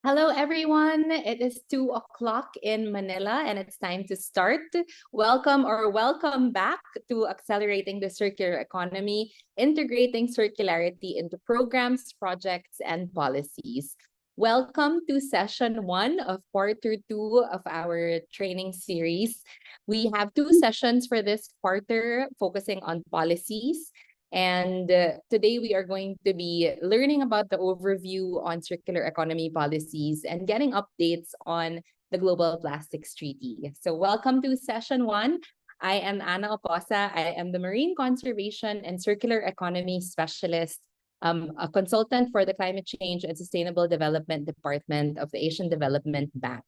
Hello, everyone. It is 2 o'clock in Manila and it's time to start. Welcome back to Accelerating the Circular Economy, integrating circularity into programs, projects, and policies. Welcome to session 1 of quarter 2 of our training series. We have 2 sessions for this quarter focusing on policies. And today we are going to be learning about the overview on circular economy policies and getting updates on the Global Plastics Treaty. So welcome to session 1. I am Ana Oposa. I am the Marine Conservation and Circular Economy Specialist, a consultant for the Climate Change and Sustainable Development Department of the Asian Development Bank.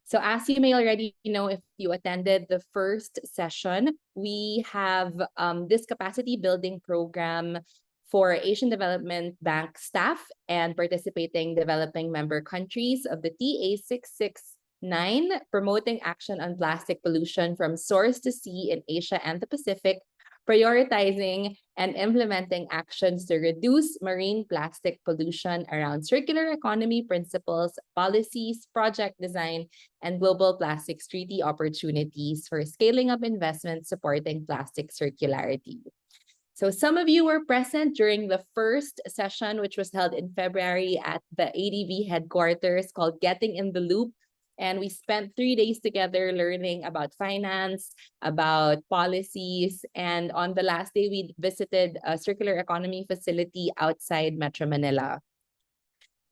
So as you may already know, if you attended the first session, we have this capacity building program for Asian Development Bank staff and participating developing member countries of the TA669, promoting action on plastic pollution from source to sea in Asia and the Pacific, prioritizing and implementing actions to reduce marine plastic pollution around circular economy principles, policies, project design, and global plastics treaty opportunities for scaling up investments supporting plastic circularity. So some of you were present during the first session, which was held in February at the ADB headquarters called Getting in the Loop. And we spent 3 days together learning about finance, about policies. And on the last day, we visited a circular economy facility outside Metro Manila.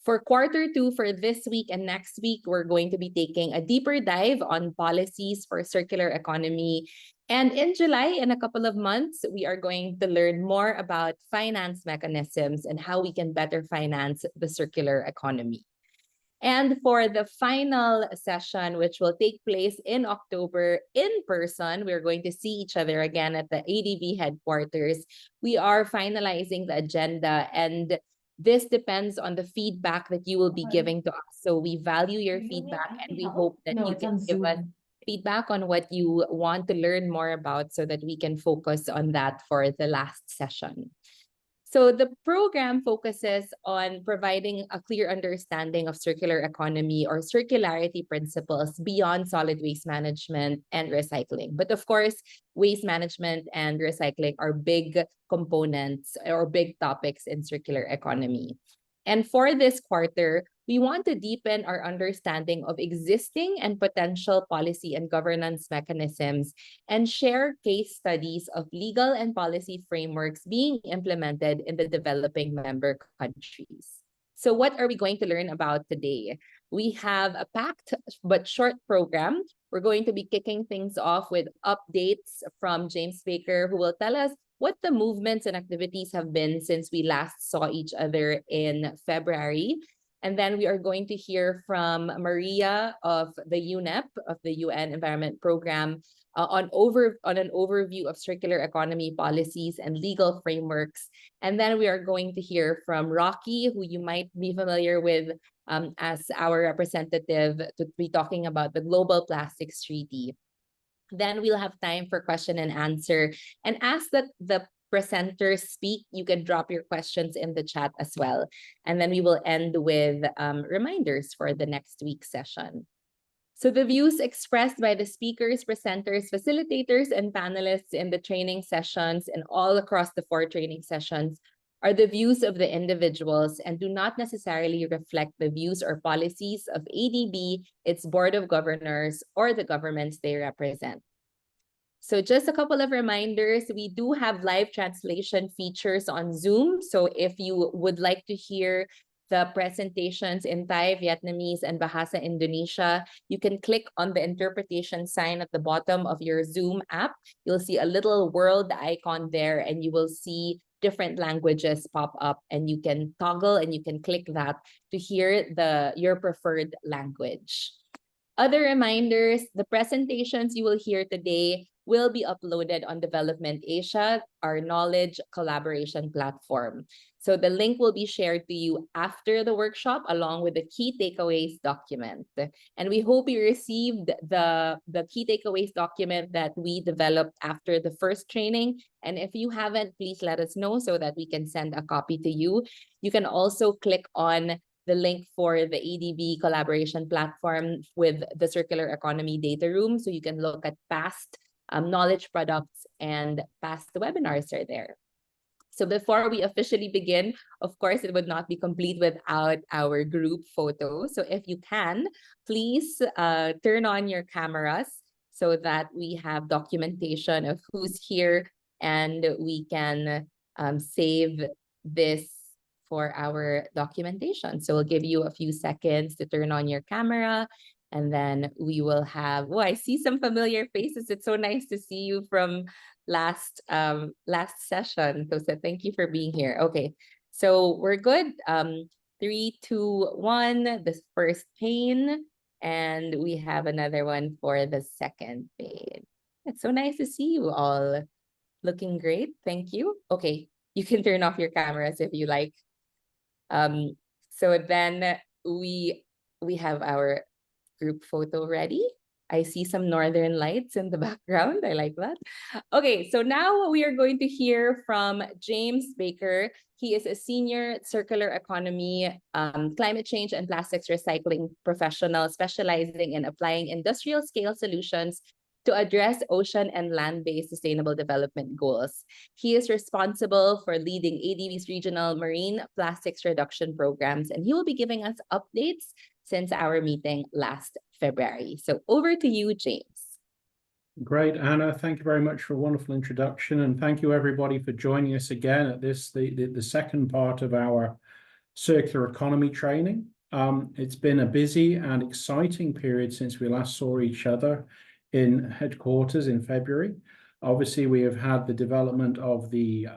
For quarter 2, for this week and next week, we're going to be taking a deeper dive on policies for circular economy. And in July, in a couple of months, we are going to learn more about finance mechanisms and how we can better finance the circular economy. And for the final session, which will take place in October in person, we're going to see each other again at the ADB headquarters. We are finalizing the agenda, and this depends on the feedback that you will be giving to us. So we value your feedback, and we hope that you can give us feedback on what you want to learn more about so that we can focus on that for the last session. So the program focuses on providing a clear understanding of circular economy or circularity principles beyond solid waste management and recycling. But of course, waste management and recycling are big components or big topics in circular economy. And for this quarter, we want to deepen our understanding of existing and potential policy and governance mechanisms and share case studies of legal and policy frameworks being implemented in the developing member countries. So what are we going to learn about today? We have a packed but short program. We're going to be kicking things off with updates from James Baker, who will tell us what the movements and activities have been since we last saw each other in February. And then we are going to hear from Maria of the UNEP, of the UN Environment Program, on an overview of circular economy policies and legal frameworks. And then we are going to hear from Rocky, who you might be familiar with as our representative, to be talking about the Global Plastics Treaty. Then we'll have time for question and answer. And as the presenters speak, you can drop your questions in the chat as well. And then we will end with reminders for the next week's session. So the views expressed by the speakers, presenters, facilitators, and panelists in the training sessions and all across the 4 training sessions are the views of the individuals and do not necessarily reflect the views or policies of ADB, its board of governors, or the governments they represent. So just a couple of reminders, we do have live translation features on Zoom. So if you would like to hear the presentations in Thai, Vietnamese, and Bahasa Indonesia, you can click on the interpretation sign at the bottom of your Zoom app. You'll see a little world icon there, and you will see different languages pop up, and you can toggle and you can click that to hear your preferred language. Other reminders, the presentations you will hear today will be uploaded on Development Asia, our knowledge collaboration platform. So the link will be shared to you after the workshop along with the key takeaways document. And we hope you received the key takeaways document that we developed after the first training. And if you haven't, please let us know so that we can send a copy to you. You can also click on the link for the ADB collaboration platform with the Circular Economy Data Room, so you can look at past knowledge products, and past webinars are there. So before we officially begin, of course, it would not be complete without our group photo. So if you can, please turn on your cameras so that we have documentation of who's here, and we can save this for our documentation. So we'll give you a few seconds to turn on your camera, and then we will have, oh, I see some familiar faces. It's so nice to see you from last session. So thank you for being here. Okay, so we're good. 3, 2, 1, the first pane, and we have another one for the second pane. It's so nice to see you all. Looking great. Thank you. Okay, you can turn off your cameras if you like. So then we have our group photo ready. I see some northern lights in the background. I like that. Okay, so now we are going to hear from James Baker. He is a senior circular economy, climate change and plastics recycling professional specializing in applying industrial scale solutions to address ocean and land-based sustainable development goals. He is responsible for leading ADB's regional marine plastics reduction programs, and he will be giving us updates since our meeting last February. So over to you, James. Great, Anna. Thank you very much for a wonderful introduction, and thank you everybody for joining us again at this, the second part of our circular economy training. It's been a busy and exciting period since we last saw each other in headquarters in February. Obviously, we have had the development of the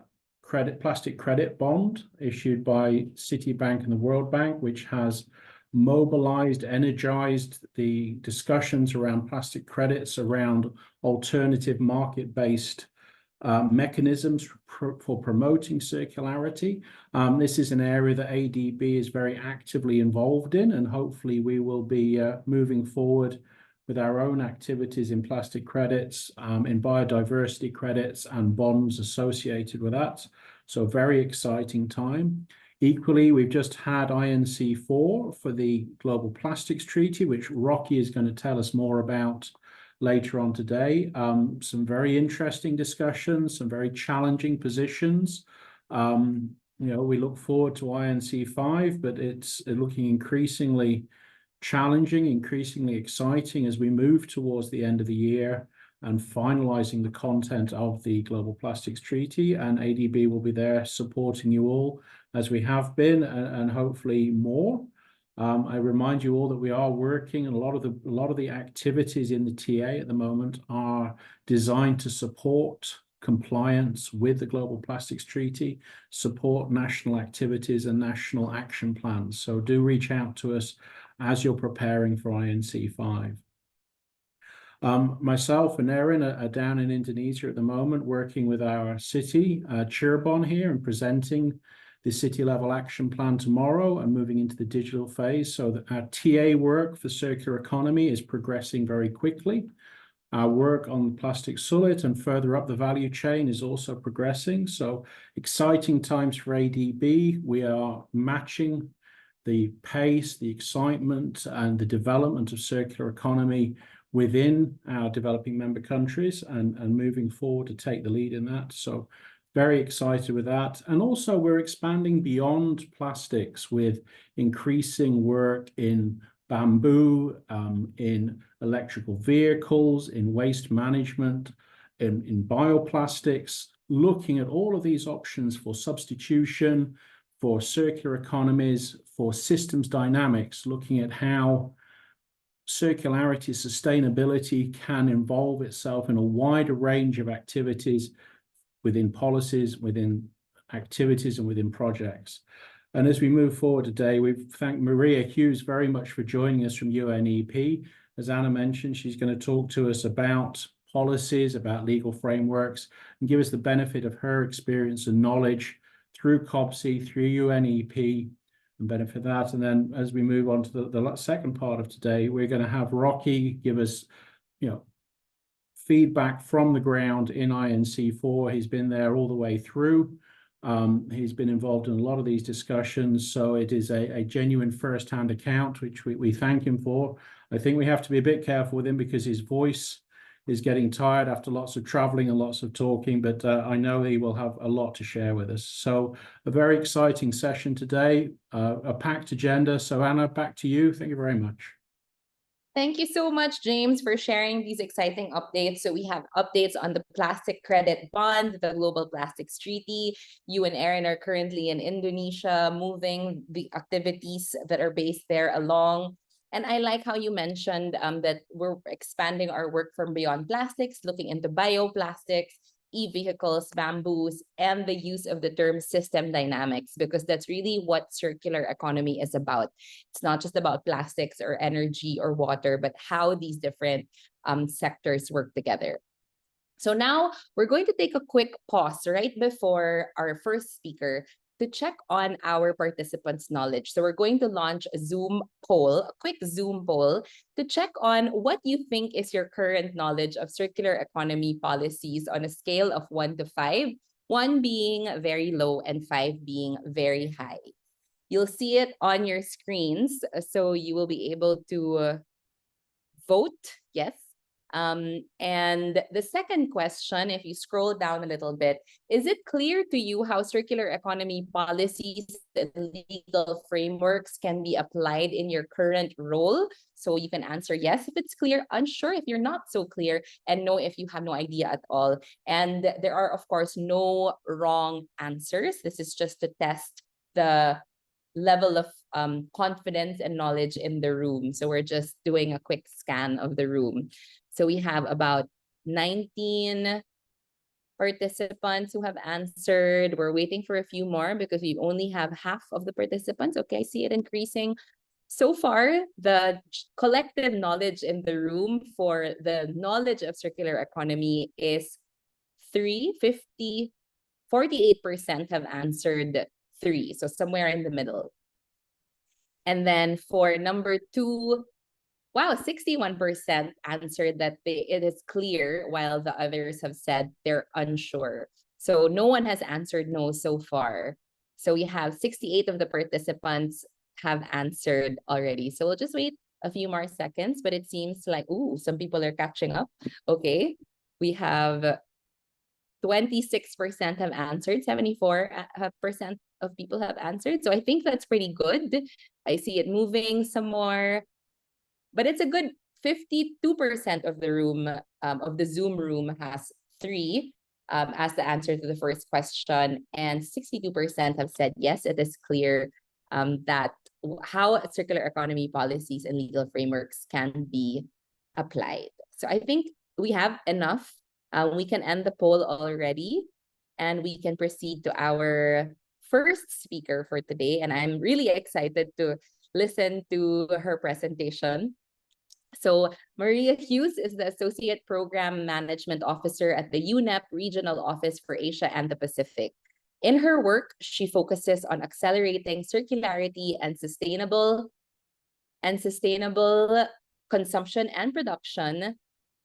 plastic credit bond issued by Citibank and the World Bank, which has mobilized, energized the discussions around plastic credits, around alternative market-based mechanisms for promoting circularity. This is an area that ADB is very actively involved in, and hopefully we will be moving forward with our own activities in plastic credits, in biodiversity credits and bonds associated with that. So very exciting time. Equally, we've just had INC4 for the Global Plastics Treaty, which Rocky is going to tell us more about later on today. Some very interesting discussions, some very challenging positions. We look forward to INC5, but it's looking increasingly challenging, increasingly exciting as we move towards the end of the year and finalizing the content of the Global Plastics Treaty. And ADB will be there supporting you all as we have been, and hopefully more. I remind you all that we are working, and a lot of the activities in the TA at the moment are designed to support compliance with the Global Plastics Treaty, support national activities and national action plans. So do reach out to us as you're preparing for INC5. Myself and Erin are down in Indonesia at the moment, working with our city, Cirebon here, and presenting the city level action plan tomorrow and moving into the digital phase. So that our TA work for circular economy is progressing very quickly. Our work on the plastic summit and further up the value chain is also progressing. So exciting times for ADB. We are matching the pace, the excitement, and the development of circular economy within our developing member countries, and moving forward to take the lead in that. So very excited with that. And also we're expanding beyond plastics with increasing work in bamboo, in electrical vehicles, in waste management, in bioplastics, looking at all of these options for substitution, for circular economies, for systems dynamics, looking at how circularity, sustainability can involve itself in a wider range of activities within policies, within activities, and within projects. And as we move forward today, we thank Maria Hughes very much for joining us from UNEP. As Anna mentioned, she's going to talk to us about policies, about legal frameworks, and give us the benefit of her experience and knowledge through COBSI, through UNEP, and benefit that. And then as we move on to the second part of today, we're going to have Rocky give us, feedback from the ground in INC4. He's been there all the way through, He's been involved in a lot of these discussions, so it is a genuine first-hand account, which we thank him for. I think we have to be a bit careful with him because his voice is getting tired after lots of traveling and lots of talking, but I know he will have a lot to share with us. So a very exciting session today, a packed agenda. So Anna, back to you. Thank you very much. Thank you so much, James, for sharing these exciting updates. So we have updates on the plastic credit bond, the Global Plastics Treaty. You and Aaron are currently in Indonesia, moving the activities that are based there along. And I like how you mentioned that we're expanding our work from beyond plastics, looking into bioplastics, e-vehicles, bamboos, and the use of the term system dynamics, because that's really what circular economy is about. It's not just about plastics or energy or water, but how these different sectors work together. So now we're going to take a quick pause right before our first speaker to check on our participants' knowledge. So we're going to launch a Zoom poll, a quick Zoom poll, to check on what you think is your current knowledge of circular economy policies on a scale of 1 to 5, 1 being very low and 5 being very high. You'll see it on your screens, so you will be able to vote, yes. And the second question, if you scroll down a little bit, is it clear to you how circular economy policies and legal frameworks can be applied in your current role? So you can answer yes if it's clear, unsure if you're not so clear, and no if you have no idea at all. And there are, of course, no wrong answers. This is just to test the level of confidence and knowledge in the room. So we're just doing a quick scan of the room. So we have about 19 participants who have answered. We're waiting for a few more because we only have half of the participants. Okay, I see it increasing. So far, the collective knowledge in the room for the knowledge of circular economy is 350. 48% have answered 3, so somewhere in the middle. And then for number 2, wow, 61% answered that it is clear, while the others have said they're unsure. So no one has answered no so far. So we have 68 of the participants have answered already. So we'll just wait a few more seconds, but it seems like, ooh, some people are catching up. Okay, we have 26% have answered, 74% of people have answered. So I think that's pretty good. I see it moving some more, but it's a good 52% of the room, of the Zoom room has 3 as the answer to the first question, and 62% have said yes, it is clear that how circular economy policies and legal frameworks can be applied. So I think we have enough. We can end the poll already, and we can proceed to our first speaker for today. And I'm really excited to listen to her presentation. So Maria Hughes is the Associate Program Management Officer at the UNEP Regional Office for Asia and the Pacific. In her work, she focuses on accelerating circularity and sustainable consumption and production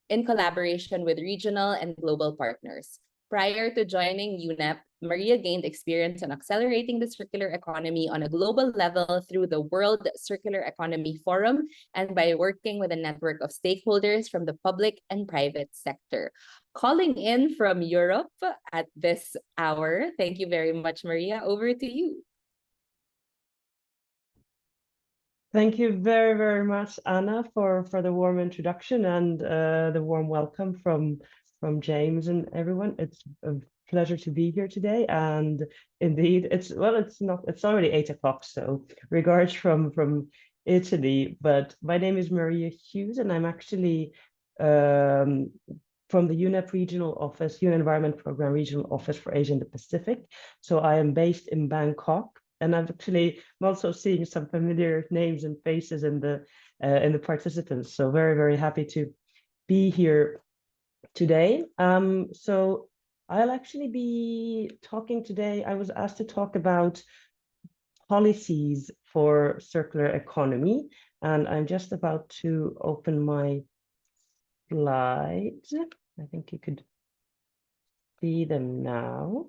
in collaboration with regional and global partners. Prior to joining UNEP, Maria gained experience on accelerating the circular economy on a global level through the World Circular Economy Forum and by working with a network of stakeholders from the public and private sector. Calling in from Europe at this hour, thank you very much, Maria. Over to you. Thank you very, very much, Anna, for the warm introduction and the warm welcome from James and everyone. It's a pleasure to be here today. And indeed, it's already 8 o'clock, so regards from Italy. But my name is Maria Hughes, and I'm actually from the UNEP Regional Office, UN Environment Program Regional Office for Asia and the Pacific. So I am based in Bangkok. And I'm also seeing some familiar names and faces in the participants. So very, very happy to be here today. So I'll actually be talking today. I was asked to talk about policies for circular economy, and I'm just about to open my slides. I think you could see them now.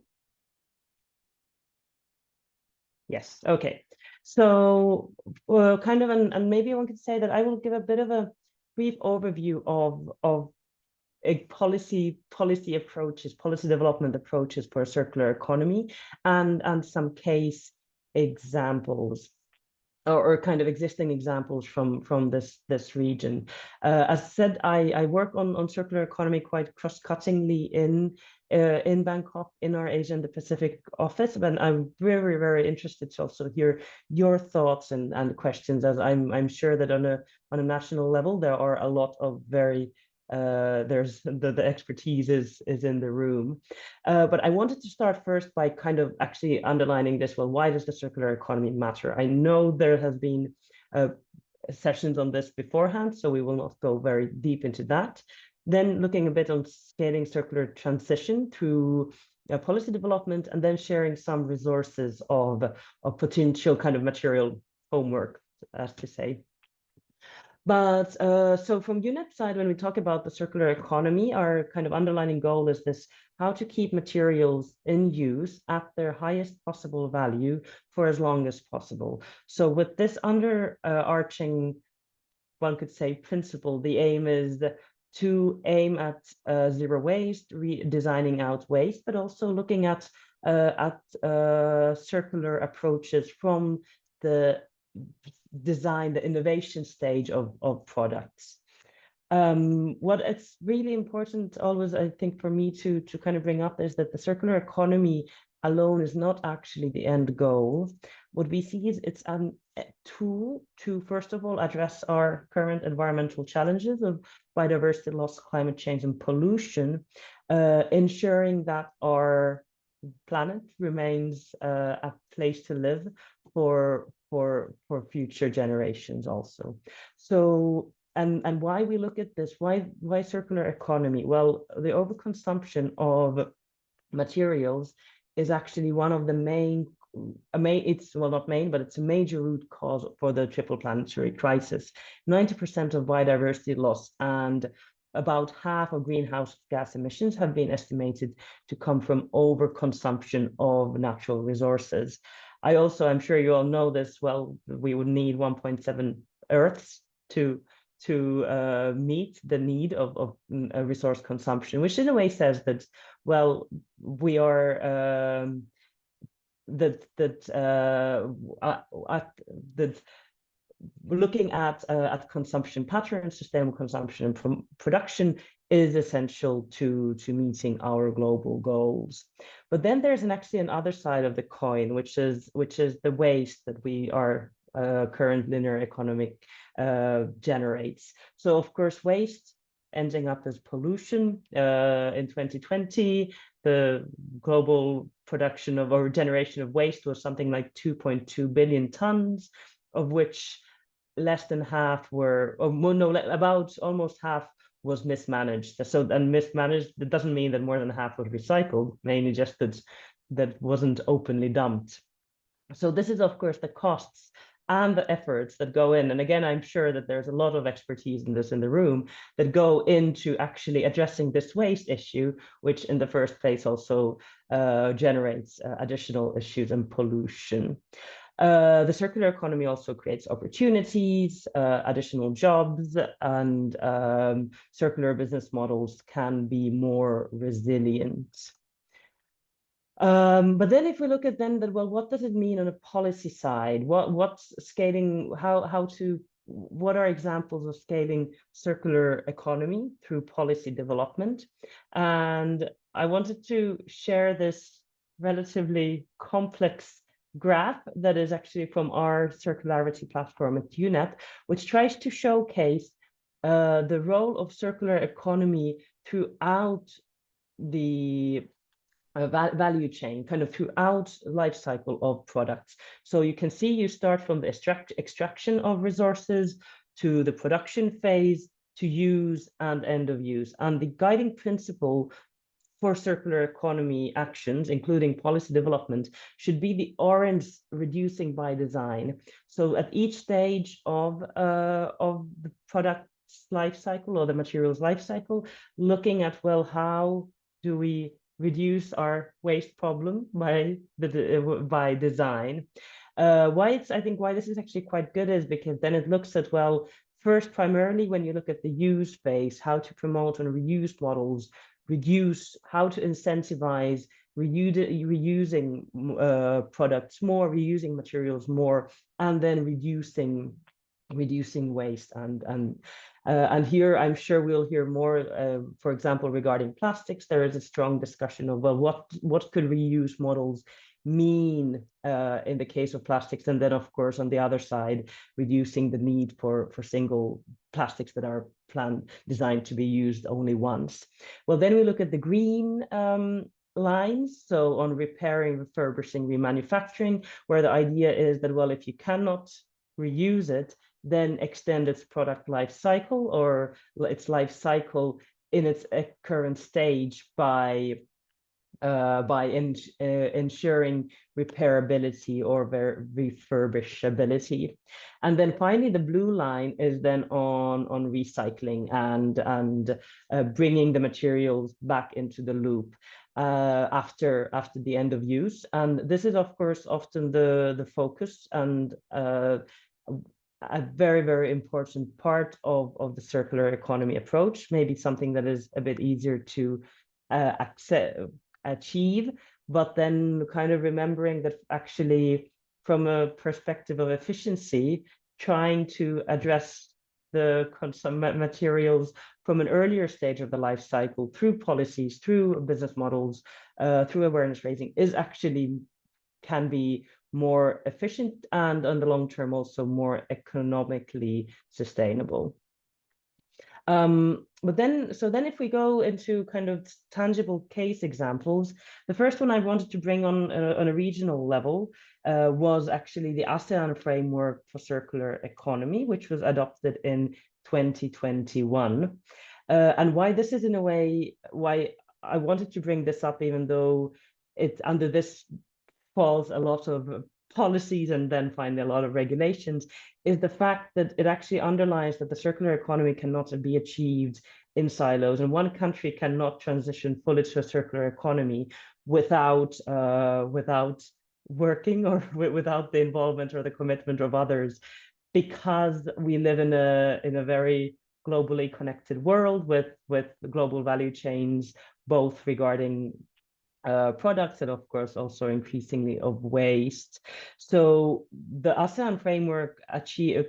Yes. Okay. So kind of, and maybe one could say that I will give a bit of a brief overview of policy approaches, policy development approaches for a circular economy, and some case examples, or kind of existing examples from this region. As said, I work on circular economy quite cross-cuttingly in Bangkok, in our Asia and the Pacific office, but I'm very, very interested to also hear your thoughts and questions, as I'm sure that on a national level there are a lot of very there's the expertise is in the room. But I wanted to start first by kind of actually underlining this. Well, why does the circular economy matter? I know there has been sessions on this beforehand, so we will not go very deep into that. Then looking a bit on scaling circular transition through policy development, and then sharing some resources of potential kind of material homework, as to say. But so from UNEP side, when we talk about the circular economy, our kind of underlining goal is this: how to keep materials in use at their highest possible value for as long as possible. So with this underarching, one could say, principle, the aim is to aim at zero waste, designing out waste, but also looking at circular approaches from the design, the innovation stage of products. What it's really important always, I think, for me to kind of bring up is that the circular economy alone is not actually the end goal. What we see is it's a tool to, first of all, address our current environmental challenges of biodiversity loss, climate change, and pollution, ensuring that our planet remains a place to live for future generations also. So, and why we look at this, why circular economy? Well, the overconsumption of materials is actually one of the main, it's, well, not main, but it's a major root cause for the triple planetary crisis. 90% of biodiversity loss and about half of greenhouse gas emissions have been estimated to come from overconsumption of natural resources. I'm sure you all know this, well, we would need 1.7 Earths to meet the need of resource consumption, which in a way says that, well, we are looking at consumption patterns, sustainable consumption and production is essential to meeting our global goals. But then there's actually another side of the coin, which is the waste that we are current linear economic generates. So of course, waste ending up as pollution. In 2020, the global production of or generation of waste was something like 2.2 billion tons, of which less than half were, or no, about almost half was mismanaged. So, and mismanaged, that doesn't mean that more than half was recycled, mainly just that wasn't openly dumped. So this is, of course, the costs and the efforts that go in. And again, I'm sure that there's a lot of expertise in this in the room that go into actually addressing this waste issue, which in the first place also generates additional issues and pollution. The circular economy also creates opportunities, additional jobs, and circular business models can be more resilient. But then if we look at then that, well, what does it mean on a policy side? What's scaling, what are examples of scaling circular economy through policy development? And I wanted to share this relatively complex graph that is actually from our circularity platform at UNEP, which tries to showcase the role of circular economy throughout the value chain, kind of throughout life cycle of products. So you can see you start from the extraction of resources to the production phase to use and end of use. And the guiding principle for circular economy actions, including policy development, should be the orange reducing by design. So at each stage of the product's life cycle or the material's life cycle, looking at, well, how do we reduce our waste problem by design. I think why this is actually quite good is because then it looks at, well, first, primarily when you look at the use phase, how to promote and reuse models, how to incentivize reusing products more, reusing materials more, and then reducing waste. And here I'm sure we'll hear more, for example, regarding plastics. There is a strong discussion of, well, what could reuse models mean in the case of plastics, and then of course on the other side, reducing the need for single plastics that are designed to be used only once. Well, then we look at the green lines, so on repairing, refurbishing, remanufacturing, where the idea is that, well, if you cannot reuse it, then extend its product life cycle or its life cycle in its current stage by ensuring repairability or refurbishability. And then finally, the blue line is then on recycling and bringing the materials back into the loop after the end of use. And this is, of course, often the focus and a very, very important part of the circular economy approach, maybe something that is a bit easier to achieve, but then kind of remembering that actually from a perspective of efficiency, trying to address the materials from an earlier stage of the life cycle through policies, through business models, through awareness raising can be more efficient and on the long term also more economically sustainable. So then if we go into kind of tangible case examples, the first one I wanted to bring on a regional level was actually the ASEAN framework for circular economy, which was adopted in 2021. And why this is in a way, why I wanted to bring this up, even though it's under this falls a lot of policies and then finally a lot of regulations, is the fact that it actually underlines that the circular economy cannot be achieved in silos, and one country cannot transition fully to a circular economy without working or without the involvement or the commitment of others, because we live in a very globally connected world with global value chains, both regarding products and of course also increasingly of waste. So the ASEAN framework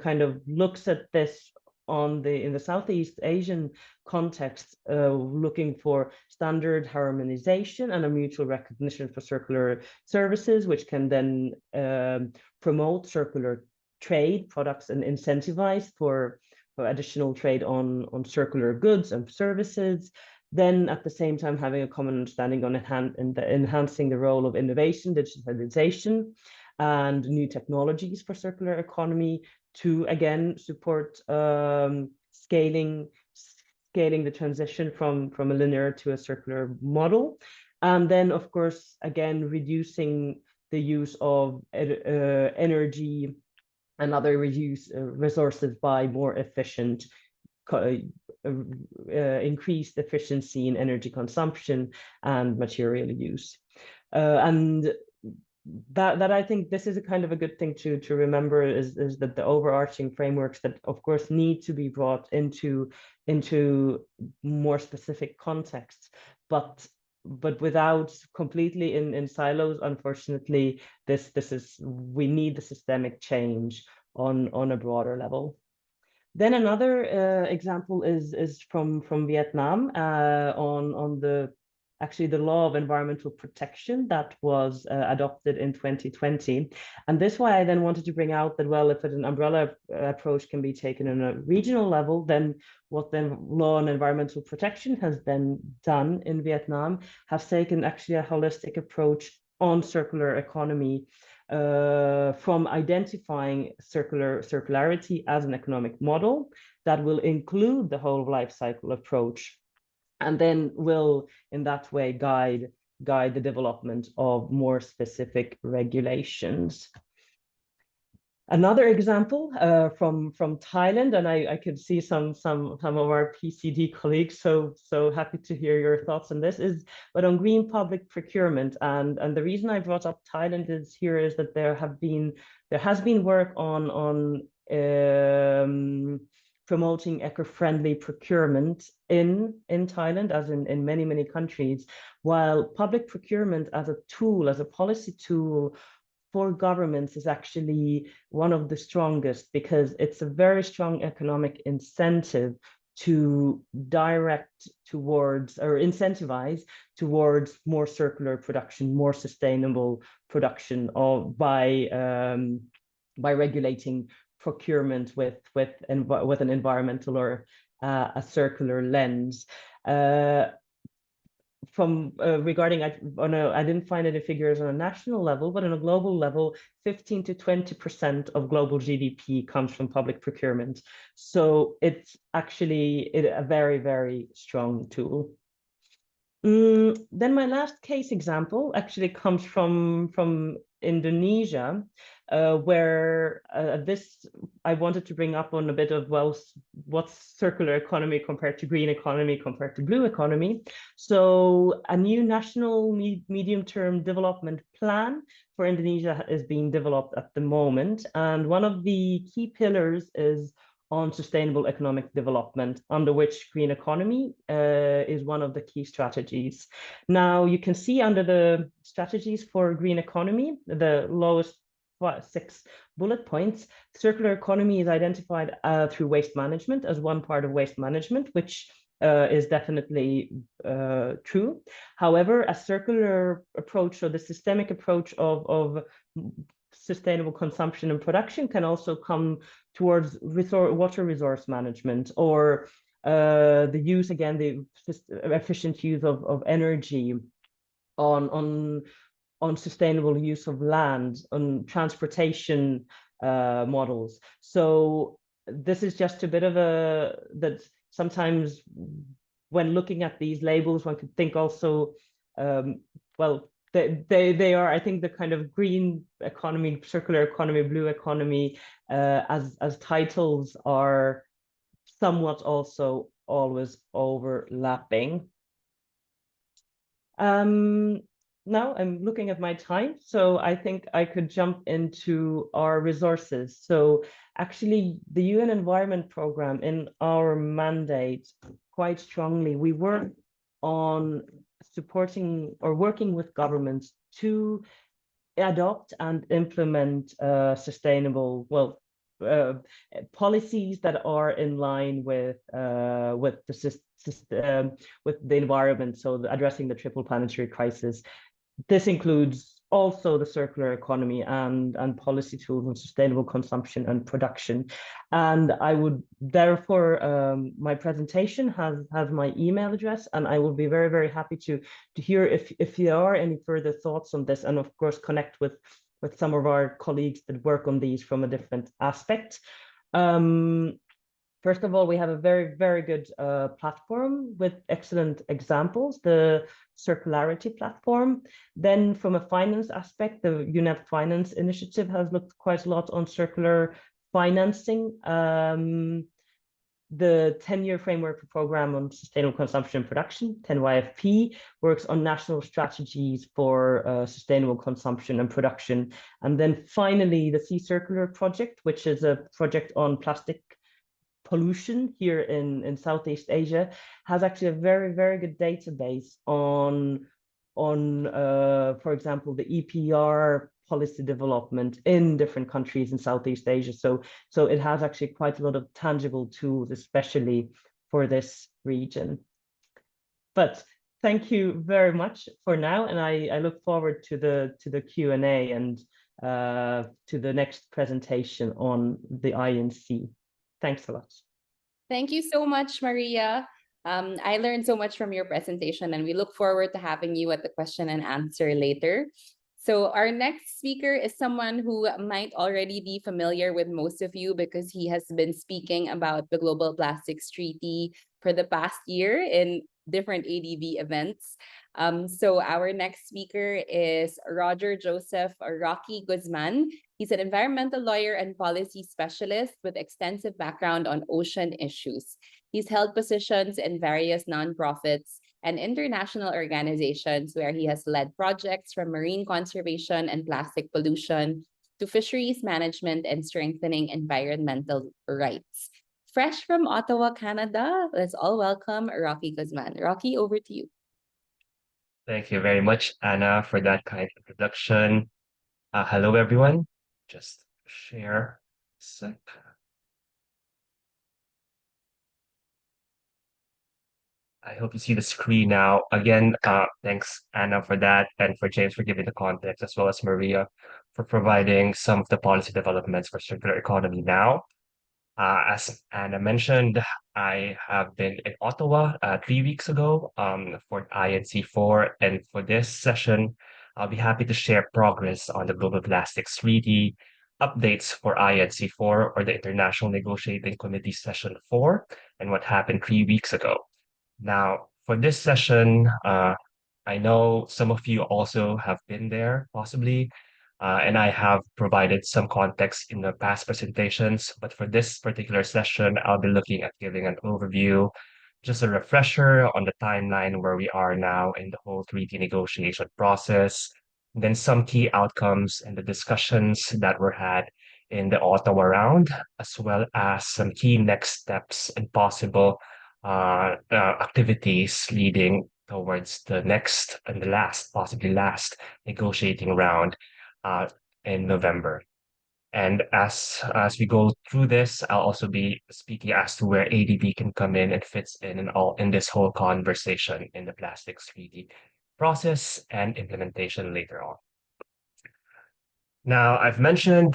kind of looks at this in the Southeast Asian context, looking for standard harmonization and a mutual recognition for circular services, which can then promote circular trade products and incentivize for additional trade on circular goods and services. Then at the same time, having a common understanding on enhancing the role of innovation, digitalization, and new technologies for circular economy to, again, support scaling the transition from a linear to a circular model. And then, of course, again, reducing the use of energy and other resources by more efficient increased efficiency in energy consumption and material use. And that I think this is a kind of a good thing to remember is that the overarching frameworks that of course need to be brought into more specific contexts, but without completely in silos. Unfortunately, we need the systemic change on a broader level. Then another example is from Vietnam on the law of environmental protection that was adopted in 2020. And this why I then wanted to bring out that, well, if an umbrella approach can be taken on a regional level, then what then law on environmental protection has then done in Vietnam has taken actually a holistic approach on circular economy, from identifying circularity as an economic model that will include the whole life cycle approach, and then will in that way guide the development of more specific regulations. Another example from Thailand, and I could see some of our PCD colleagues, so happy to hear your thoughts on this, but on green public procurement. And the reason I brought up Thailand is that there has been work on promoting eco-friendly procurement in Thailand, as in many countries, while public procurement as a tool, as a policy tool for governments, is actually one of the strongest, because it's a very strong economic incentive to direct towards, or incentivize towards, more circular production, more sustainable production, by regulating procurement with an environmental or a circular lens. Regarding, I didn't find any figures on a national level, but on a global level, 15 to 20% of global GDP comes from public procurement. So it's actually a very, very strong tool. Then my last case example actually comes from Indonesia, where I wanted to bring up on a bit of, well, what's circular economy compared to green economy, compared to blue economy. So a new national medium-term development plan for Indonesia is being developed at the moment. And one of the key pillars is on sustainable economic development, under which green economy is one of the key strategies. Now, you can see under the strategies for green economy, the lowest 6 bullet points, circular economy is identified through waste management as one part of waste management, which is definitely true. However, a circular approach, or the systemic approach of sustainable consumption and production, can also come towards water resource management, or the use, again, the efficient use of energy, on sustainable use of land, on transportation models. So this is just a bit of that sometimes when looking at these labels, one could think also, well, they are, I think, the kind of green economy, circular economy, blue economy, as titles, are somewhat also always overlapping. Now I'm looking at my time, so I think I could jump into our resources. So actually, the UN Environment Programme, in our mandate, quite strongly, we work on supporting or working with governments to adopt and implement sustainable, well, policies that are in line with the environment, so addressing the triple planetary crisis. This includes also the circular economy and policy tools on sustainable consumption and production. And I would therefore, my presentation has my email address, and I will be very, very happy to hear if there are any further thoughts on this, and of course connect with some of our colleagues that work on these from a different aspect. First of all, we have a very, very good platform with excellent examples, the Circularity platform. Then from a finance aspect, the UNEP Finance Initiative has looked quite a lot on circular financing. The 10-year framework program on sustainable consumption and production, 10YFP, works on national strategies for sustainable consumption and production. And then finally, the Sea Circular project, which is a project on plastic pollution here in Southeast Asia, has actually a very, very good database on for example, the EPR policy development in different countries in Southeast Asia. So it has actually quite a lot of tangible tools, especially for this region. But thank you very much for now, and I look forward to the Q&A and to the next presentation on the INC. Thanks a lot. Thank you so much, Maria. I learned so much from your presentation, and we look forward to having you at the question and answer later. So our next speaker is someone who might already be familiar with most of you, because he has been speaking about the Global Plastics Treaty for the past year in different ADB events. So our next speaker is Roger Joseph Rocky Guzman. He's an environmental lawyer and policy specialist with extensive background on ocean issues. He's held positions in various nonprofits and international organizations where he has led projects from marine conservation and plastic pollution to fisheries management and strengthening environmental rights. Fresh from Ottawa, Canada, let's all welcome Rocky Guzman. Rocky, over to you. Thank you very much, Anna, for that kind introduction. Hello, everyone. Just share a sec. I hope you see the screen now. Again, thanks, Anna, for that, and for James for giving the context, as well as Maria for providing some of the policy developments for circular economy now. As Anna mentioned, I have been in Ottawa 3 weeks ago for INC4, and for this session, I'll be happy to share progress on the Global Plastics Treaty, updates for INC4 or the International Negotiating Committee Session 4, and what happened 3 weeks ago. Now, for this session, I know some of you also have been there, possibly, and I have provided some context in the past presentations, but for this particular session, I'll be looking at giving an overview, just a refresher on the timeline where we are now in the whole treaty negotiation process, then some key outcomes and the discussions that were had in the Ottawa round, as well as some key next steps and possible activities leading towards the next and the last, possibly last negotiating round in November. And as we go through this, I'll also be speaking as to where ADB can come in and fits in all in this whole conversation in the plastics treaty process and implementation later on. Now, I've mentioned,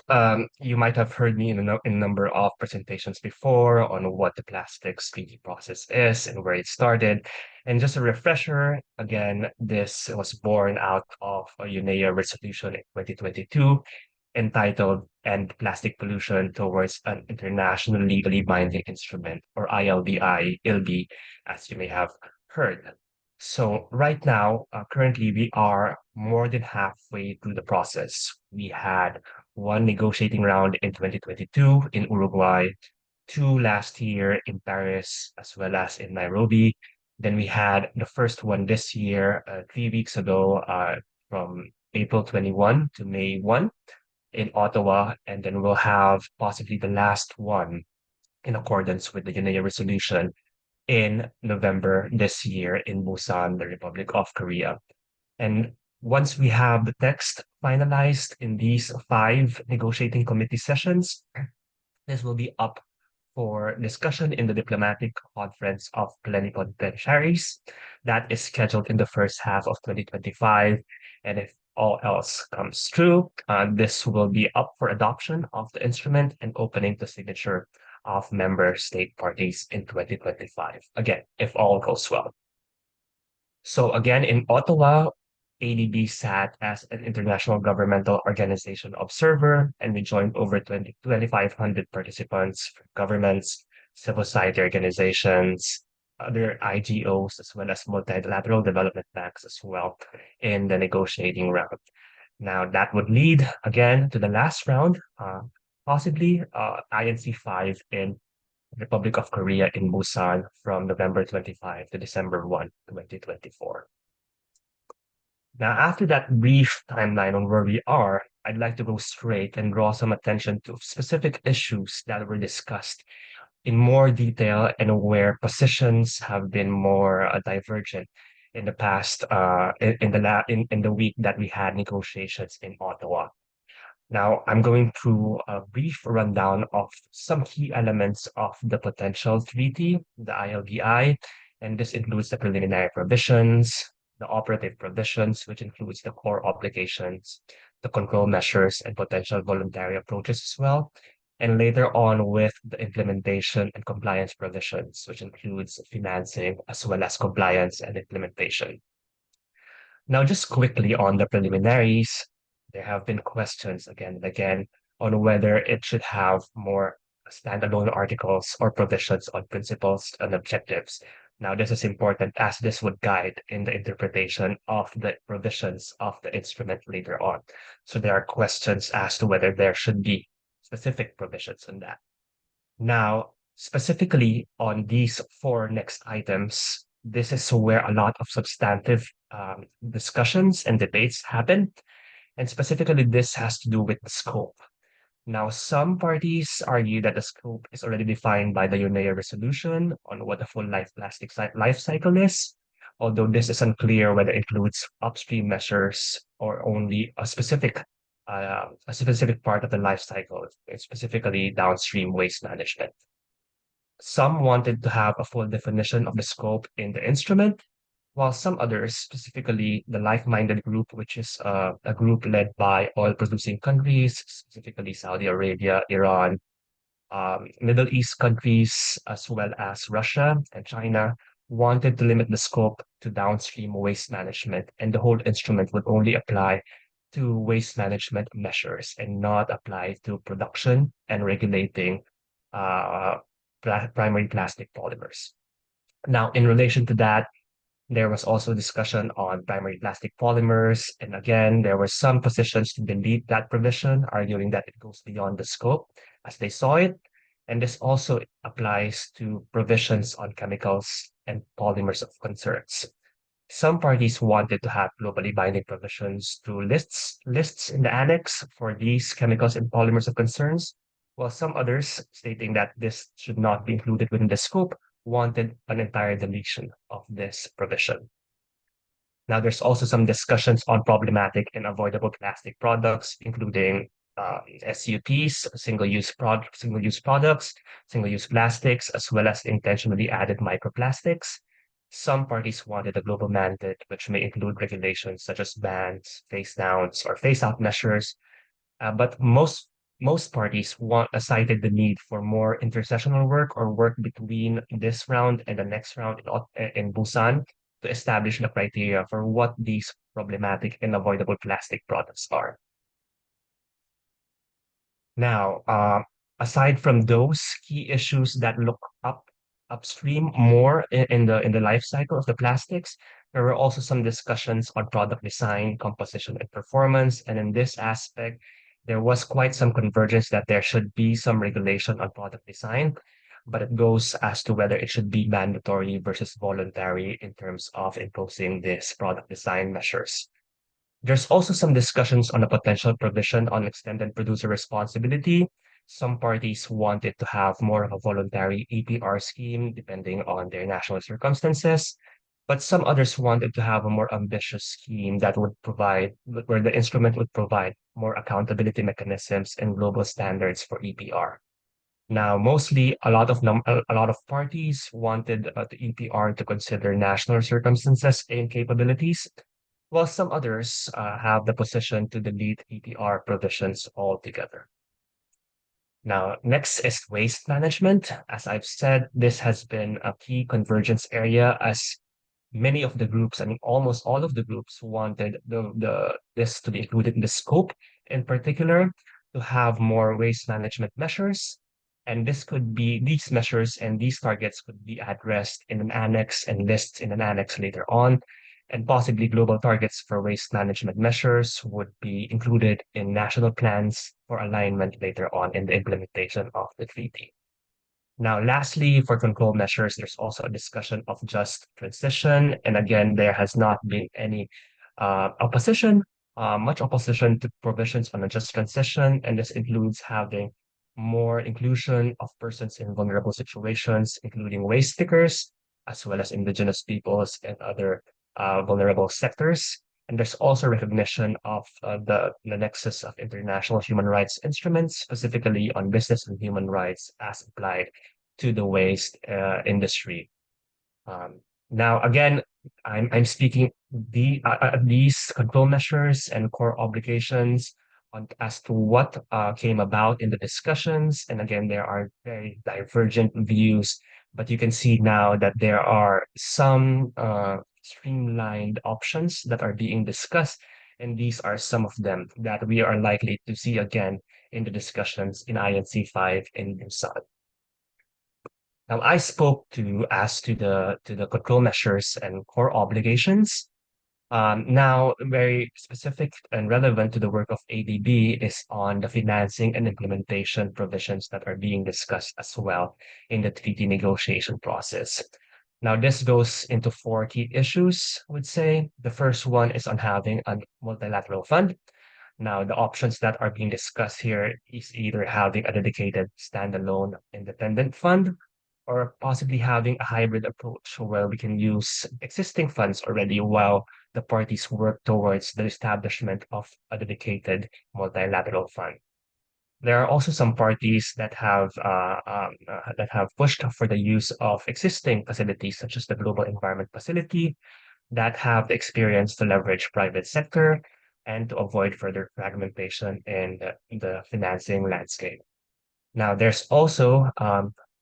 you might have heard me in a number of presentations before on what the plastics treaty process is and where it started. And just a refresher, again, this was born out of a UNEA resolution in 2022 entitled End Plastic Pollution Towards an International Legally Binding Instrument, or ILBI, as you may have heard. So right now, currently, we are more than halfway through the process. We had one negotiating round in 2022 in Uruguay, two last year in Paris, as well as in Nairobi. Then we had the first one this year, 3 weeks ago, from April 21 to May 1 in Ottawa. And then we'll have possibly the last one in accordance with the UNEA resolution in November this year in Busan, the Republic of Korea. And once we have the text finalized in these 5 negotiating committee sessions, this will be up for discussion in the Diplomatic Conference of Plenipotentiaries that is scheduled in the first half of 2025. And if all else comes true, this will be up for adoption of the instrument and opening to signature of member state parties in 2025. Again, if all goes well. So again, in Ottawa, ADB sat as an international governmental organization observer, and we joined over 2,500 participants from governments, civil society organizations, other IGOs, as well as multilateral development banks as well in the negotiating round. Now, that would lead again to the last round, possibly INC5 in Republic of Korea in Busan from November 25 to December 1, 2024. Now, after that brief timeline on where we are, I'd like to go straight and draw some attention to specific issues that were discussed in more detail and where positions have been more divergent in the past, in the week that we had negotiations in Ottawa. Now, I'm going through a brief rundown of some key elements of the potential treaty, the ILBI, and this includes the preliminary provisions, the operative provisions, which includes the core obligations, the control measures, and potential voluntary approaches as well. And later on with the implementation and compliance provisions, which includes financing as well as compliance and implementation. Now, just quickly on the preliminaries, there have been questions again and again on whether it should have more standalone articles or provisions on principles and objectives. Now, this is important as this would guide in the interpretation of the provisions of the instrument later on. So there are questions as to whether there should be specific provisions on that. Now, specifically on these four next items, this is where a lot of substantive discussions and debates happen. And specifically, this has to do with the scope. Now, some parties argue that the scope is already defined by the UNEA resolution on what the full life cycle is, although this is unclear whether it includes upstream measures or only a specific part of the life cycle, specifically downstream waste management. Some wanted to have a full definition of the scope in the instrument, while some others, specifically the like-minded group, which is a group led by oil-producing countries, specifically Saudi Arabia, Iran, Middle East countries, as well as Russia and China, wanted to limit the scope to downstream waste management, and the whole instrument would only apply to waste management measures and not apply to production and regulating uh, primary plastic polymers. Now, in relation to that, there was also discussion on primary plastic polymers. And again, there were some positions to delete that provision, arguing that it goes beyond the scope as they saw it. And this also applies to provisions on chemicals and polymers of concerns. Some parties wanted to have globally binding provisions through lists in the annex for these chemicals and polymers of concerns, while some others, stating that this should not be included within the scope, wanted an entire deletion of this provision. Now, there's also some discussions on problematic and avoidable plastic products, including SUPs, single-use products, single-use plastics, as well as intentionally added microplastics. Some parties wanted a global mandate, which may include regulations such as bans, phase downs, or phase out measures. But most parties cited the need for more intersessional work or work between this round and the next round in Busan to establish the criteria for what these problematic and avoidable plastic products are. Now, aside from those key issues that look upstream more in the life cycle of the plastics, there were also some discussions on product design, composition, and performance. And in this aspect, there was quite some convergence that there should be some regulation on product design, but it goes as to whether it should be mandatory versus voluntary in terms of imposing these product design measures. There's also some discussions on a potential provision on extended producer responsibility. Some parties wanted to have more of a voluntary EPR scheme depending on their national circumstances, but some others wanted to have a more ambitious scheme that would provide, where the instrument would provide more accountability mechanisms and global standards for EPR. Now, mostly a lot of parties wanted the EPR to consider national circumstances and capabilities, while some others have the position to delete EPR provisions altogether. Now, next is waste management. As I've said, this has been a key convergence area as many of the groups, I mean, almost all of the groups wanted this to be included in the scope, in particular, to have more waste management measures. And these measures and these targets could be addressed in an annex and lists in an annex later on. And possibly global targets for waste management measures would be included in national plans for alignment later on in the implementation of the treaty. Now, lastly, for control measures, there's also a discussion of just transition. And again, there has not been any much opposition to provisions on a just transition. And this includes having more inclusion of persons in vulnerable situations, including waste pickers, as well as indigenous peoples and other vulnerable sectors. And there's also recognition of the nexus of international human rights instruments, specifically on business and human rights as applied to the waste industry. Now, again, I'm speaking these control measures and core obligations as to what came about in the discussions. And again, there are very divergent views, but you can see now that there are some streamlined options that are being discussed, and these are some of them that we are likely to see again in the discussions in INC 5 in Busan. Now, I spoke as to the control measures and core obligations. Now, very specific and relevant to the work of ADB is on the financing and implementation provisions that are being discussed as well in the treaty negotiation process. Now, this goes into 4 key issues, I would say. The first one is on having a multilateral fund. Now, the options that are being discussed here is either having a dedicated standalone independent fund or possibly having a hybrid approach where we can use existing funds already while the parties work towards the establishment of a dedicated multilateral fund. There are also some parties that have pushed for the use of existing facilities such as the Global Environment Facility that have the experience to leverage private sector and to avoid further fragmentation in the financing landscape. Now, there's also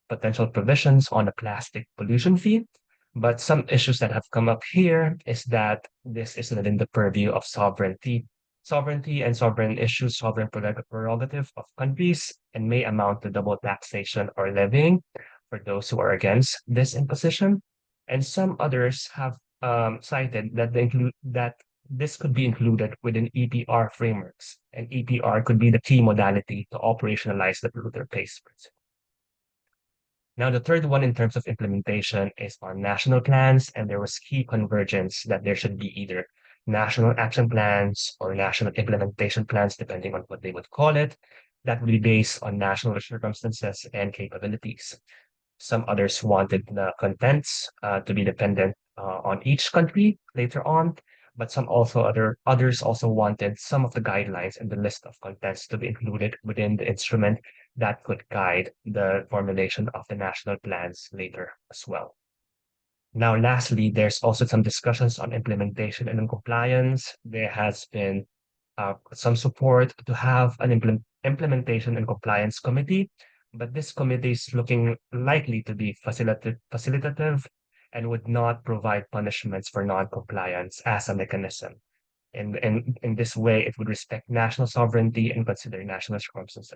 potential provisions on a plastic pollution fee, but some issues that have come up here is that this is within the purview of sovereignty and sovereign issues, sovereign prerogative of countries, and may amount to double taxation or levying for those who are against this imposition. And some others have cited that this could be included within EPR frameworks, and EPR could be the key modality to operationalize the polluter pays principle. Now, the third one in terms of implementation is on national plans, and there was key convergence that there should be either national action plans or national implementation plans, depending on what they would call it, that would be based on national circumstances and capabilities. Some others wanted the contents to be dependent on each country later on, but others also wanted some of the guidelines and the list of contents to be included within the instrument that could guide the formulation of the national plans later as well. Now, lastly, there's also some discussions on implementation and compliance. There has been some support to have an implementation and compliance committee, but this committee is looking likely to be facilitative and would not provide punishments for non-compliance as a mechanism. In this way, it would respect national sovereignty and consider national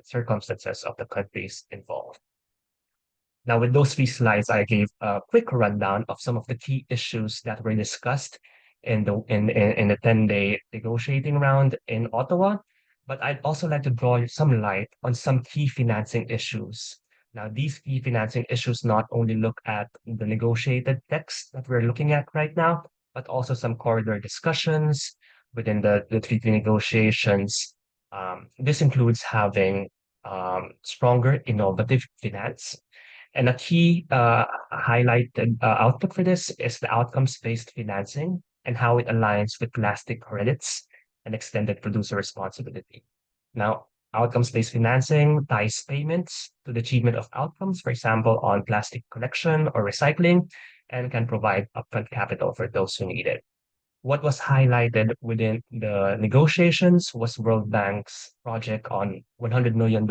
circumstances of the countries involved. Now, with those 3 slides, I gave a quick rundown of some of the key issues that were discussed in the 10-day negotiating round in Ottawa. But I'd also like to draw some light on some key financing issues. Now, these key financing issues not only look at the negotiated text that we're looking at right now, but also some corridor discussions within the treaty negotiations. This includes having stronger innovative finance. And a key highlighted output for this is the outcomes-based financing and how it aligns with plastic credits and extended producer responsibility. Now, outcomes-based financing ties payments to the achievement of outcomes, for example, on plastic collection or recycling, and can provide upfront capital for those who need it. What was highlighted within the negotiations was World Bank's project on $100 million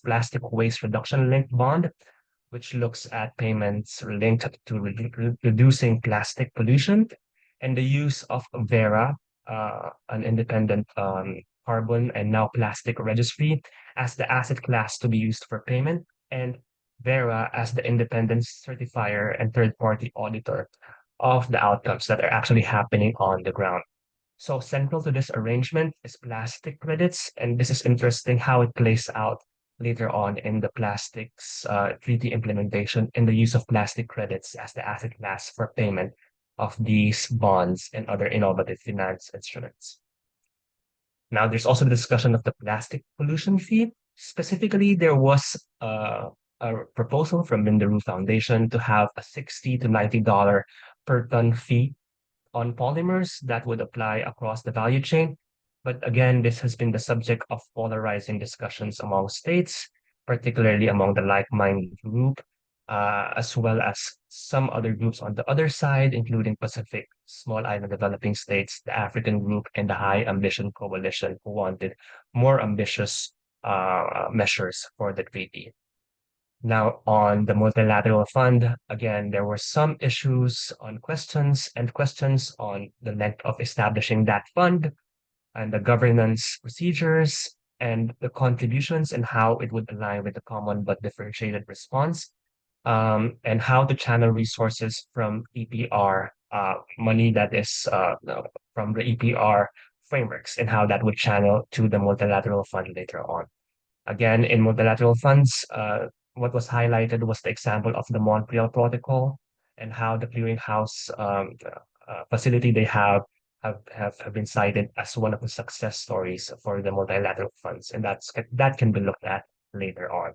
plastic waste reduction linked bond, which looks at payments linked to reducing plastic pollution and the use of Vera, an independent carbon and now plastic registry, as the asset class to be used for payment, and Vera as the independent certifier and third-party auditor of the outcomes that are actually happening on the ground. So central to this arrangement is plastic credits, and this is interesting how it plays out later on in the plastics treaty implementation in the use of plastic credits as the asset class for payment of these bonds and other innovative finance instruments. Now, there's also the discussion of the plastic pollution fee. Specifically, there was a proposal from Minderoo Foundation to have a $60 to $90 per ton fee on polymers that would apply across the value chain. But again, this has been the subject of polarizing discussions among states, particularly among the like-minded group, as well as some other groups on the other side, including Pacific, Small Island Developing States, the African Group, and the High Ambition Coalition, who wanted more ambitious measures for the treaty. Now, on the multilateral fund, again, there were some issues on questions on the length of establishing that fund and the governance procedures and the contributions and how it would align with the common but differentiated response. and how to channel resources from EPR, money that is from the EPR frameworks, and how that would channel to the multilateral fund later on. Again, in multilateral funds, what was highlighted was the example of the Montreal Protocol and how the clearinghouse facility they have been cited as one of the success stories for the multilateral funds, and that can be looked at later on.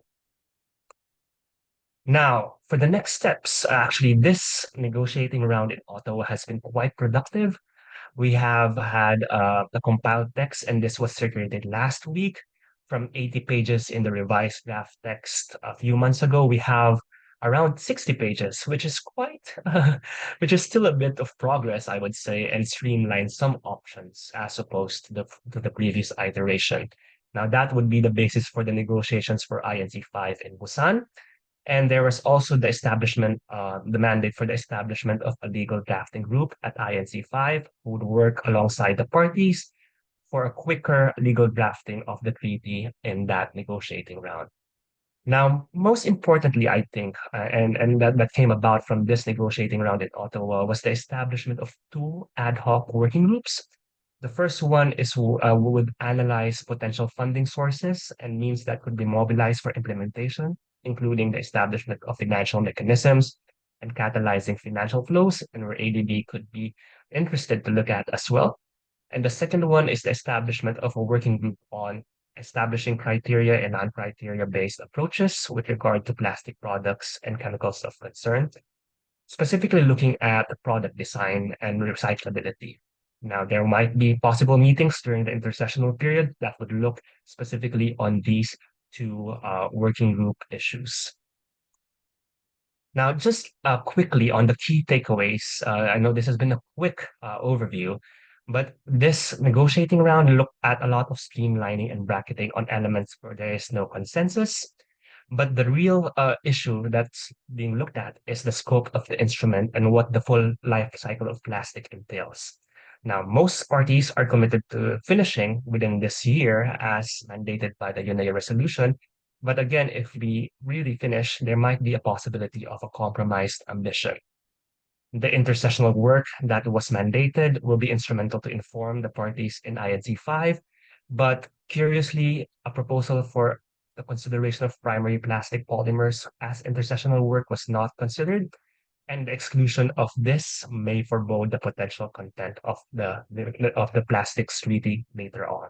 Now, for the next steps, actually, this negotiating round in Ottawa has been quite productive. We have had the compiled text, and this was circulated last week. From 80 pages in the revised draft text a few months ago, we have around 60 pages, which is quite, which is still a bit of progress, I would say, and streamlines some options as opposed to the previous iteration. Now, that would be the basis for the negotiations for INC5 in Busan. And there was also the establishment, the mandate for the establishment of a legal drafting group at INC5 who would work alongside the parties for a quicker legal drafting of the treaty in that negotiating round. Now, most importantly, I think, and that came about from this negotiating round in Ottawa was the establishment of two ad hoc working groups. The first one is would analyze potential funding sources and means that could be mobilized for implementation, including the establishment of financial mechanisms and catalyzing financial flows, and where ADB could be interested to look at as well. And the second one is the establishment of a working group on establishing criteria and non-criteria based approaches with regard to plastic products and chemicals of concern, specifically looking at the product design and recyclability. Now, there might be possible meetings during the intersessional period that would look specifically on these two working group issues. Now, just quickly on the key takeaways, I know this has been a quick overview, but this negotiating round looked at a lot of streamlining and bracketing on elements where there is no consensus. But the real issue that's being looked at is the scope of the instrument and what the full life cycle of plastic entails. Now, most parties are committed to finishing within this year as mandated by the UNEA resolution. But again, if we really finish, there might be a possibility of a compromised ambition. The intersessional work that was mandated will be instrumental to inform the parties in INC5, but curiously, a proposal for the consideration of primary plastic polymers as intersessional work was not considered, and the exclusion of this may forebode the potential content of the plastics treaty later on.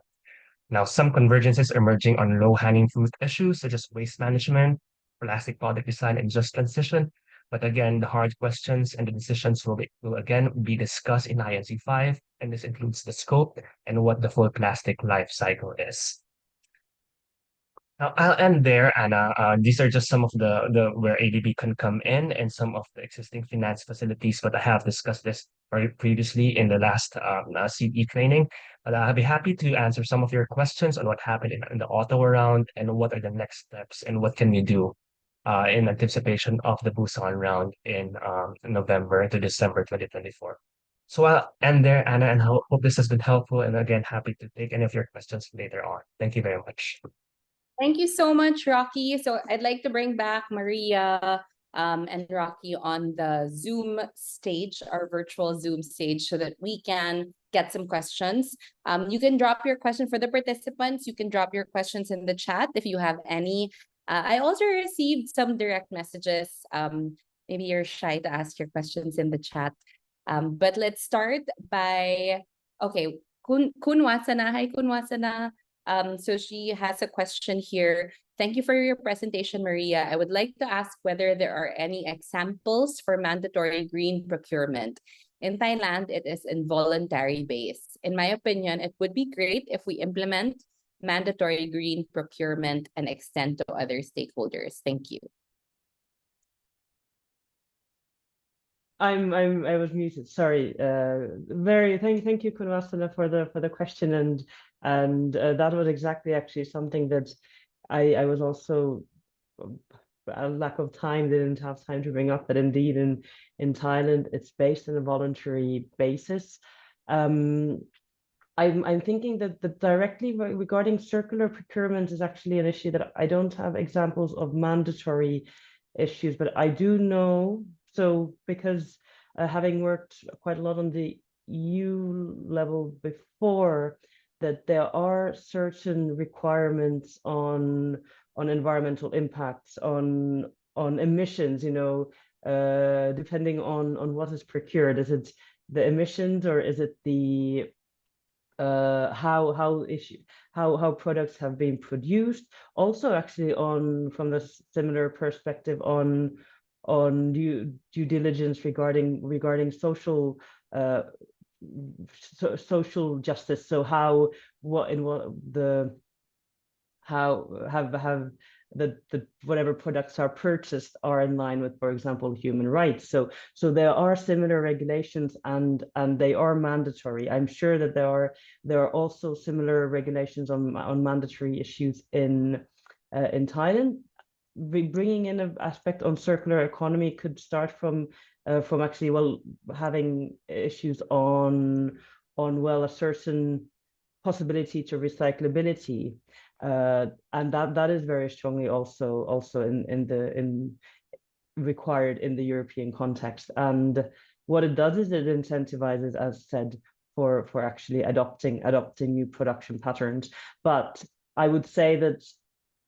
Now, some convergences emerging on low-hanging fruit issues such as waste management, plastic product design, and just transition. But again, the hard questions and the decisions will again be discussed in INC5, and this includes the scope and what the full plastic life cycle is. Now, I'll end there, Anna. These are just some of the where ADB can come in and some of the existing finance facilities, but I have discussed this previously in the last CE training. But I'll be happy to answer some of your questions on what happened in the Ottawa round and what are the next steps and what can we do in anticipation of the Busan round in November to December 2024. So I'll end there, Anna, and hope this has been helpful. And again, happy to take any of your questions later on. Thank you very much. Thank you so much, Rocky. So I'd like to bring back Maria and Rocky on the Zoom stage, our virtual Zoom stage, so that we can get some questions. You can drop your question for the participants. You can drop your questions in the chat if you have any. I also received some direct messages. Maybe you're shy to ask your questions in the chat. But let's start by, okay, Kunwasana. Hi, Kunwasana. So she has a question here. Thank you for your presentation, Maria. I would like to ask whether there are any examples for mandatory green procurement. In Thailand, it is involuntary base. In my opinion, it would be great if we implement mandatory green procurement and extend to other stakeholders. Thank you. I was muted. Sorry. Thank you, Kunwasana, for the question, and that was exactly actually something that I was also, a lack of time, didn't have time to bring up, that indeed in Thailand it's based on a voluntary basis. I'm thinking that directly regarding circular procurement is actually an issue that I don't have examples of mandatory issues, but I do know, so because having worked quite a lot on the EU level before, that there are certain requirements on environmental impacts, on emissions, depending on what is procured. Is it the emissions, or is it the how products have been produced? Also, actually, from the similar perspective on due diligence regarding social social justice. So how have the whatever products are purchased are in line with, for example, human rights. So there are similar regulations, and they are mandatory. I'm sure that there are also similar regulations on mandatory issues in Thailand. Bringing in an aspect on circular economy could start from actually having issues on a certain possibility to recyclability, and that is very strongly also in required in the European context. And what it does is it incentivizes, as said, for actually adopting new production patterns. But I would say that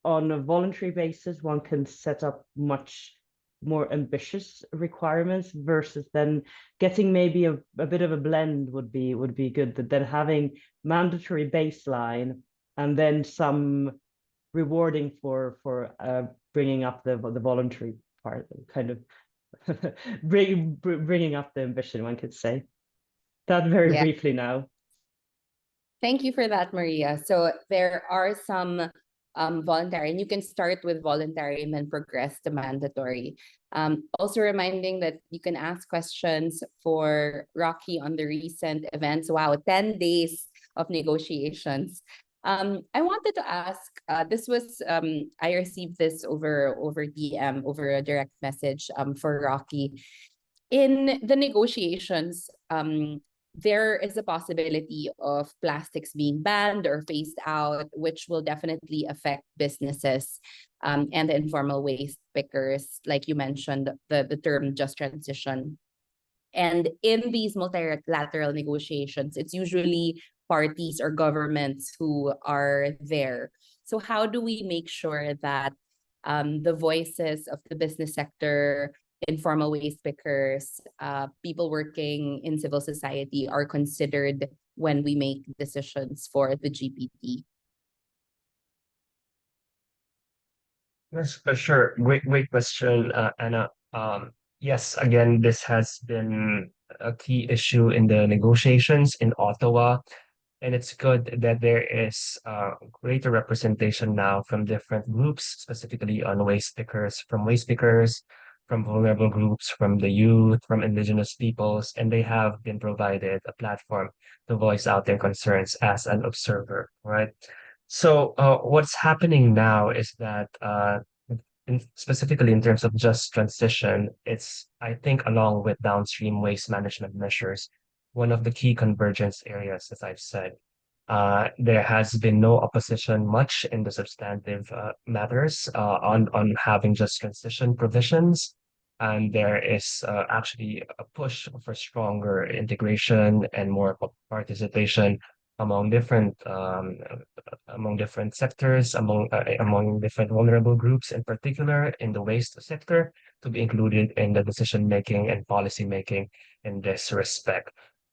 on a voluntary basis, one can set up much more ambitious requirements, versus then getting maybe a bit of a blend would be good. That then having mandatory baseline and then some rewarding for bringing up the voluntary part, kind of bringing up the ambition, one could say. That very briefly now. Thank you for that, Maria. So there are some voluntary, and you can start with voluntary and then progress to mandatory. Also reminding that you can ask questions for Rocky on the recent events. Wow, 10 days of negotiations. I wanted to ask, this was, I received this over DM, over a direct message for Rocky. In the negotiations, there is a possibility of plastics being banned or phased out, which will definitely affect businesses and the informal waste pickers, like you mentioned, the term just transition. And in these multilateral negotiations, it's usually parties or governments who are there. So how do we make sure that the voices of the business sector, informal waste pickers, people working in civil society are considered when we make decisions for the GPT? Yes, for sure. Great question, Anna. Yes, again, this has been a key issue in the negotiations in Ottawa, and it's good that there is greater representation now from different groups, specifically on waste pickers, from vulnerable groups, from the youth, from indigenous peoples, and they have been provided a platform to voice out their concerns as an observer, right? So what's happening now is that specifically in terms of just transition, it's, I think, along with downstream waste management measures, one of the key convergence areas, as I've said. There has been no opposition much in the substantive matters on having just transition provisions. And there is actually a push for stronger integration and more participation among different sectors, among different vulnerable groups, in particular in the waste sector, to be included in the decision making and policy making in this respect.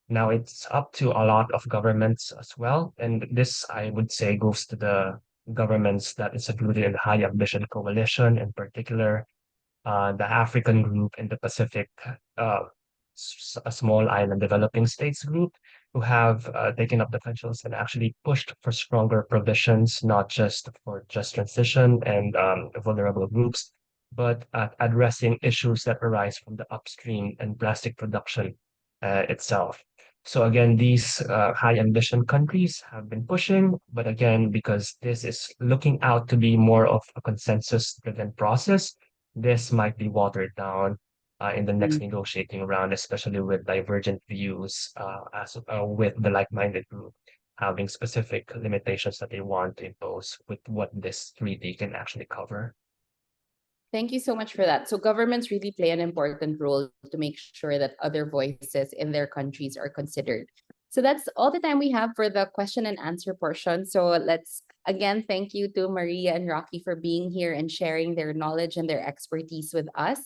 Now it's up to a lot of governments as well, and this, I would say, goes to the governments that is included in the High Ambition Coalition, in particular the African group in the Pacific, a small island developing states group, who have taken up the cudgels and actually pushed for stronger provisions, not just for just transition and vulnerable groups, but addressing issues that arise from the upstream and plastic production itself. So again, these high ambition countries have been pushing, but again, because this is looking out to be more of a consensus-driven process, this might be watered down in the next negotiating round, especially with divergent views with the like-minded group having specific limitations that they want to impose with what this treaty can actually cover. Thank you so much for that. So governments really play an important role to make sure that other voices in their countries are considered. So that's all the time we have for the question and answer portion. So let's again thank you to Maria and Rocky for being here and sharing their knowledge and their expertise with us.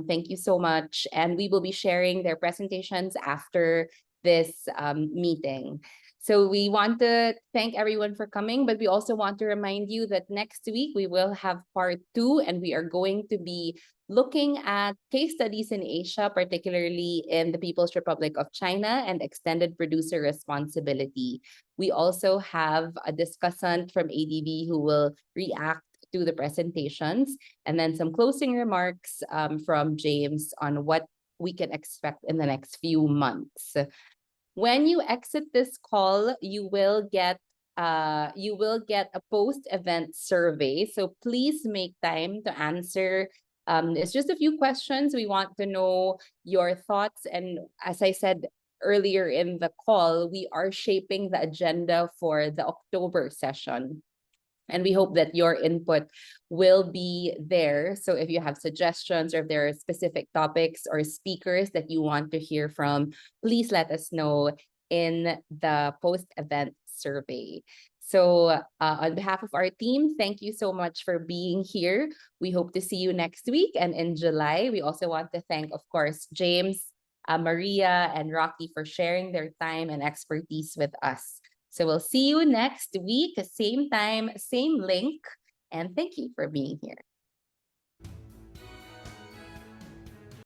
Thank you so much. And we will be sharing their presentations after this meeting. So we want to thank everyone for coming, but we also want to remind you that next week we will have part 2, and we are going to be looking at case studies in Asia, particularly in the People's Republic of China and extended producer responsibility. We also have a discussant from ADB who will react to the presentations, and then some closing remarks from James on what we can expect in the next few months. When you exit this call, you will get a post-event survey. So please make time to answer. It's just a few questions. We want to know your thoughts. And as I said earlier in the call, we are shaping the agenda for the October session. And we hope that your input will be there. So if you have suggestions or if there are specific topics or speakers that you want to hear from, please let us know in the post-event survey. So on behalf of our team, thank you so much for being here. We hope to see you next week. And in July, we also want to thank, of course, James, Maria, and Rocky for sharing their time and expertise with us. So we'll see you next week, same time, same link. And thank you for being here.